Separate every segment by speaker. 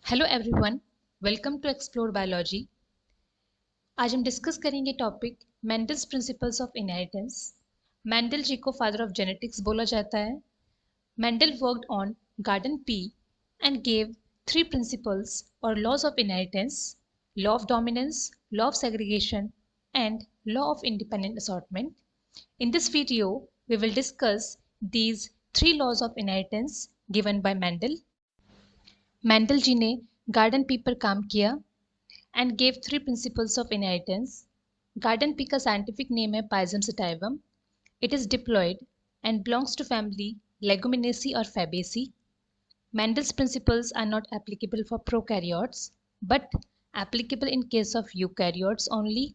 Speaker 1: Hello everyone, welcome to explore biology. आज हम discuss करेंगे topic Mendel's principles of inheritance. Mendel ji को father of genetics बोला जाता है। Mendel worked on garden pea and gave three principles और laws of inheritance: law of dominance, law of segregation and law of independent assortment. In this video, we will discuss these three laws of inheritance given by Mendel. Mendel ji ने garden pea पर काम किया and gave three principles of inheritance. Garden pea का scientific name है pisum sativum. It is diploid and belongs to family leguminosae और fabaceae. Mendel's principles are not applicable for prokaryotes but applicable in case of eukaryotes only.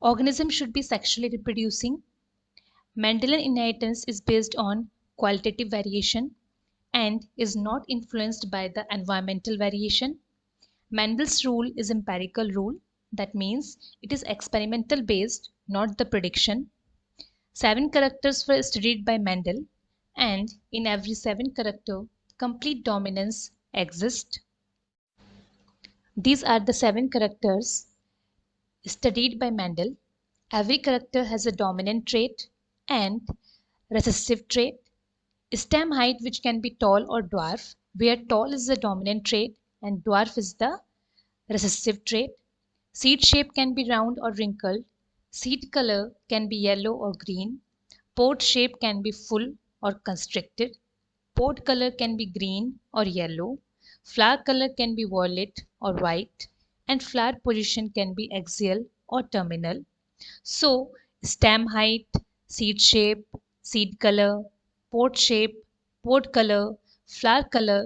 Speaker 1: Organism should be sexually reproducing. Mendelian inheritance is based on qualitative variation and is not influenced by the environmental variation. Mendel's rule is empirical rule. That means it is experimental based, not the prediction. 7 characters were studied by Mendel, and in every 7 character, complete dominance exists. These are the 7 characters studied by Mendel. Every character has a dominant trait and recessive trait. Stem height, which can be tall or dwarf, where tall is the dominant trait and dwarf is the recessive trait. Seed shape can be round or wrinkled. Seed color can be yellow or green. Pod shape can be full or constricted. Pod color can be green or yellow. Flower color can be violet or white. And flower position can be axial or terminal. So, stem height, seed shape, seed color, pod shape, pod color, flower color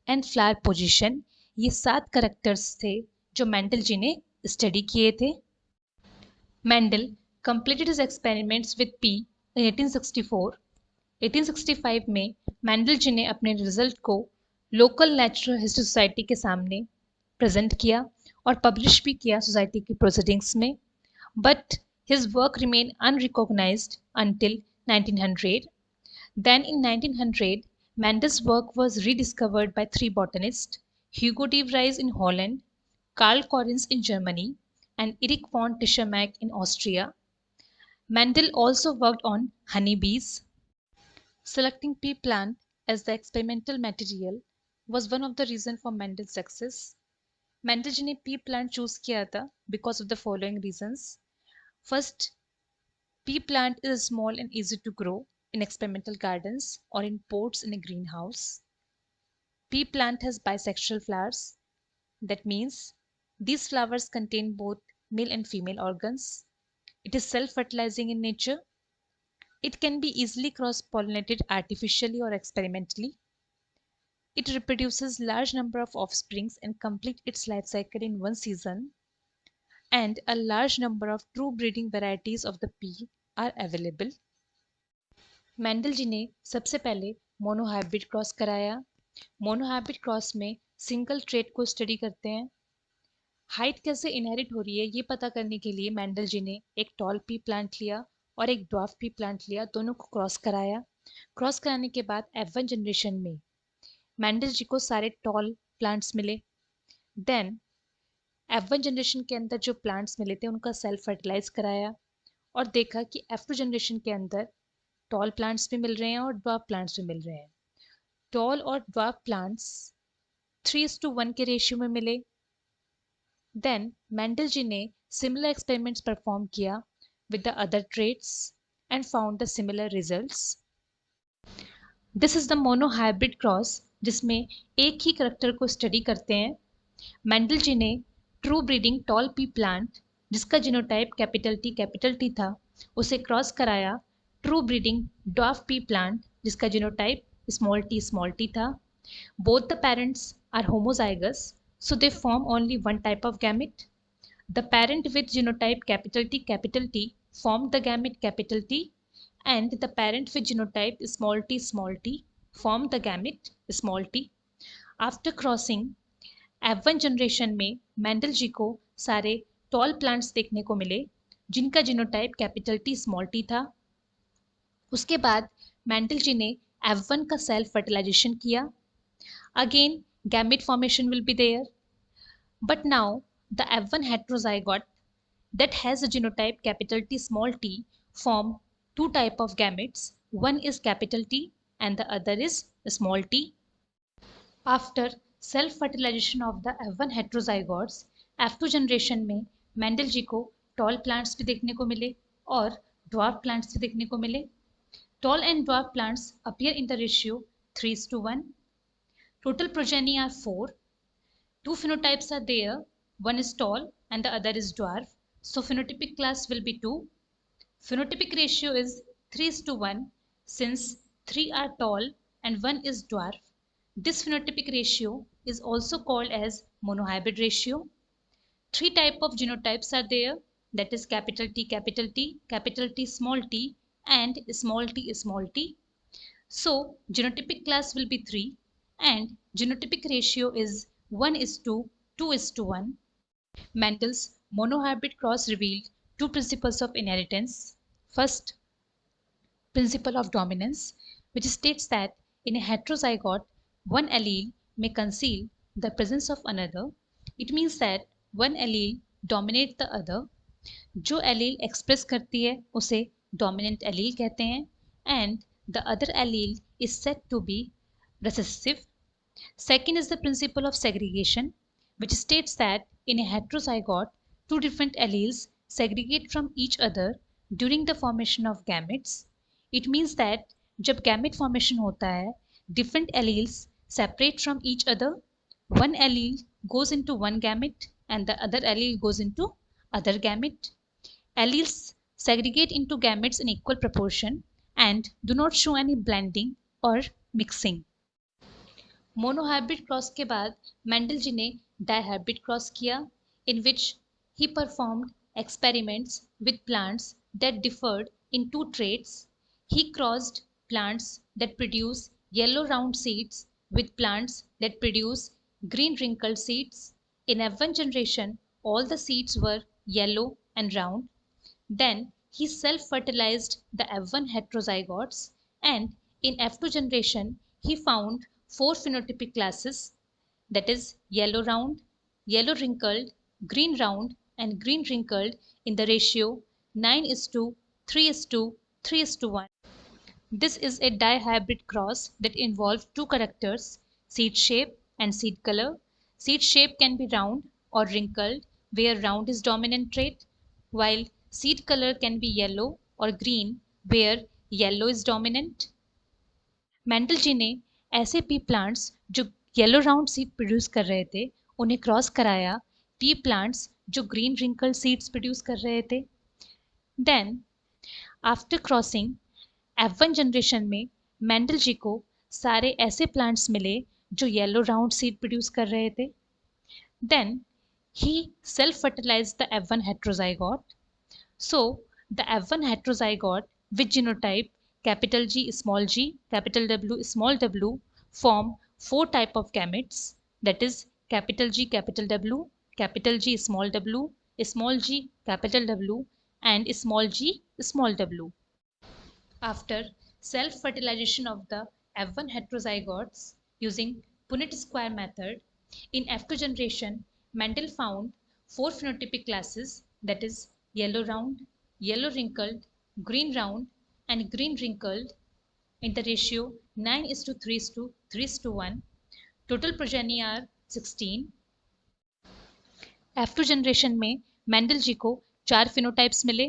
Speaker 1: and flower position, ये 7 characters थे जो Mendel ji ने study किए थे। Mendel completed his experiments with P in 1864. 1865 में Mendel ji ने अपने result को लोकल नेचुरल हिस्ट्री सोसाइटी के सामने प्रेजेंट किया और पब्लिश भी किया सोसाइटी की प्रोसीडिंग्स में, but his work remained unrecognized until 1900. Then in 1900, Mendel's work was rediscovered by 3 botanists: Hugo de Vries in Holland, Karl Correns in Germany, and Erich von Tischermack in Austria. Mendel also worked on honeybees. Selecting pea plant as the experimental material was one of the reasons for Mendel's success. Mendel ji ने pea plant choose किया था because of the following reasons. First, pea plant is small and easy to grow in experimental gardens or in pots in a greenhouse. Pea plant has bisexual flowers. That means these flowers contain both male and female organs. It is self-fertilizing in nature. It can be easily cross-pollinated artificially or experimentally. It reproduces large number of offsprings and complete its life cycle in one season. And a large number of true breeding varieties of the pea are available. Mendel ji ने सबसे पहले monohybrid cross कराया। Monohybrid cross में single trait को study करते हैं। Height कैसे inherit हो रही है ये पता करने के लिए मेंडल जी ने एक टॉल पी प्लांट लिया और एक ड्वार्फ पी प्लांट लिया, दोनों को क्रॉस कराया। क्रॉस कराने के बाद F1 जनरेशन में मेंडल जी को सारे टॉल प्लांट्स मिले। देन F1 जनरेशन के अंदर जो प्लांट्स मिले थे उनका सेल्फ फर्टिलाइज कराया और देखा कि F2 जनरेशन के अंदर टॉल प्लांट्स भी मिल रहे हैं और ड्वार्फ प्लांट्स भी मिल रहे हैं। टॉल और ड्वार्फ प्लांट्स 3:1 के रेशियो में मिले। देन मेंडल जी ने सिमिलर एक्सपेरिमेंट्स परफॉर्म किया with the other traits and found the similar results. This is the monohybrid cross जिसमें एक ही करैक्टर को स्टडी करते हैं। मेंडल जी ने true breeding tall pea plant जिसका जीनोटाइप कैपिटल टी था उसे क्रॉस कराया true breeding dwarf pea plant जिसका जीनोटाइप स्मॉल टी था। Both the parents are homozygous, so they form only one type of gamete. The parent with genotype capital T formed the gamete capital T, and the parent with genotype small t formed the gamete small t. After crossing, F1 generation में Mendel ji को सारे tall plants देखने को मिले जिनका genotype capital T small T था। उसके बाद मेंडल जी ने F1 का सेल्फ फर्टिलाइजेशन किया। Again gamete formation will be there. But now the F1 heterozygote that has a genotype capital T small t form two type of gametes. One is capital T and the other is small t. After self-fertilization of the F1 heterozygotes, F2 generation में Mendel ji को tall plants भी देखने को मिले और dwarf plants भी देखने को मिले. Tall and dwarf plants appear in the ratio 3:1. Total progeny are 4. Two phenotypes are there. One is tall and the other is dwarf. So phenotypic class will be 2. Phenotypic ratio is 3:1 since 3 are tall and 1 is dwarf. This phenotypic ratio is also called as monohybrid ratio. Three type of genotypes are there, that is capital T, capital T, capital T small t and small t small t. So genotypic class will be 3 and genotypic ratio is 1:2, 2:1. Mendel's monohybrid cross revealed two principles of inheritance. First, principle of dominance, which states that in a heterozygote, one allele may conceal the presence of another. It means that one allele dominates the other. जो allele express करती है उसे dominant allele कहते हैं and the other allele is said to be recessive. Second is the principle of segregation, which states that in a heterozygote, two different alleles segregate from each other during the formation of gametes. It means that जब gamete formation होता है, different alleles separate from each other. One allele goes into one gamete and the other allele goes into other gamete. Alleles segregate into gametes in equal proportion and do not show any blending or mixing. Monohybrid cross के बाद Mendel ji ने dihybrid cross किया, in which he performed experiments with plants that differed in two traits. He crossed plants that produce yellow round seeds with plants that produce green wrinkled seeds. In F1 generation, all the seeds were yellow and round. Then he self-fertilized the F1 heterozygotes, and in F2 generation, he found four phenotypic classes, that is yellow round, yellow wrinkled, green round and green wrinkled in the ratio 9:3:3:1. This is a dihybrid cross that involves two characters, seed shape and seed color. Seed shape can be round or wrinkled, where round is dominant trait, while seed color can be yellow or green, where yellow is dominant. Mendel ji ने ऐसे pea plants जो yellow round seed produce कर रहे थे उन्हें cross कराया pea plants जो green wrinkle seeds produce कर रहे थे. Then after crossing F1 generation में मेंडल जी को सारे ऐसे प्लांट्स मिले जो येलो राउंड सीड प्रोड्यूस कर रहे थे. Then he self fertilized the F1 heterozygote. So the F1 heterozygote with genotype capital G, capital W, small w form four type of gametes, that is capital G, capital W, capital G, small g, capital W and small g, small w. After self-fertilization of the F1 heterozygotes using Punnett square method, in F2 generation, Mendel found four phenotypic classes, that is yellow round, yellow wrinkled, green round and green wrinkled in the ratio 9:3:3:1. Total progeny are 16. F2 generation में Mendel ji को चार phenotypes मिले,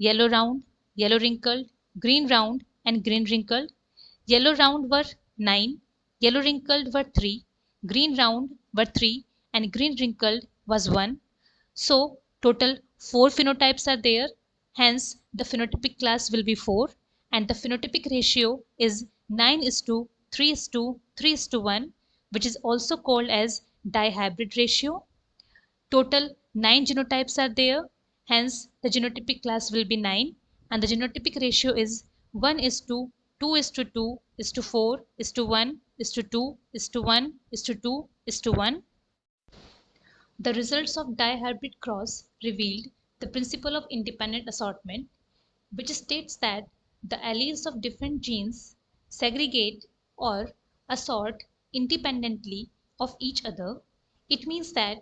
Speaker 1: yellow round, yellow wrinkled, green round and green wrinkled. Yellow round were 9, yellow wrinkled were 3, green round were 3 and green wrinkled was 1. So total 4 phenotypes are there, hence the phenotypic class will be 4 and the phenotypic ratio is 9:3:3:1, which is also called as dihybrid ratio. Total 9 genotypes are there, hence the genotypic class will be 9 and the genotypic ratio is 1:2:2:4:1:2:1:2:1. The results of dihybrid cross revealed the principle of independent assortment, which states that the alleles of different genes segregate or assort independently of each other, it means that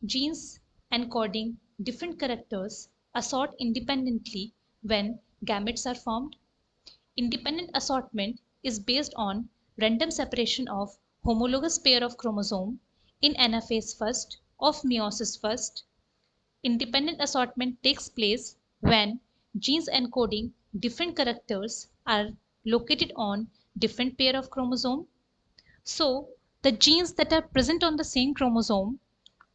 Speaker 1: genes encoding different characters assort independently when gametes are formed. Independent assortment is based on random separation of homologous pair of chromosome in anaphase first of meiosis first. Independent assortment takes place when genes encoding different characters are located on different pair of chromosome. So the genes that are present on the same chromosome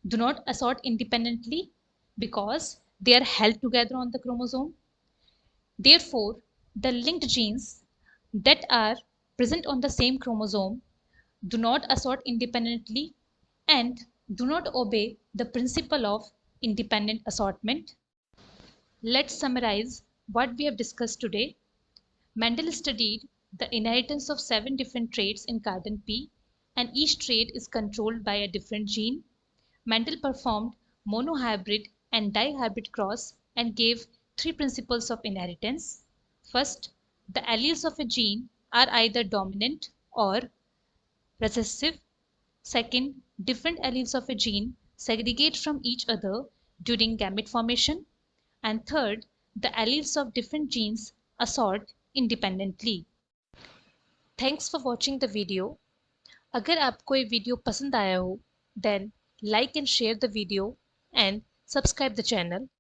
Speaker 1: do not assort independently because they are held together on the chromosome. Therefore, the linked genes that are present on the same chromosome do not assort independently and do not obey the principle of independent assortment. Let's summarize what we have discussed today. Mendel studied the inheritance of 7 different traits in cardan P, and each trait is controlled by a different gene. Mendel performed monohybrid and dihybrid cross and gave 3 principles of inheritance. First, the alleles of a gene are either dominant or recessive. Second, different alleles of a gene segregate from each other during gamete formation. And third, the alleles of different genes assort independently. Thanks for watching the video. अगर आपको ये video पसंद आया हो, then like and share the video and subscribe the channel.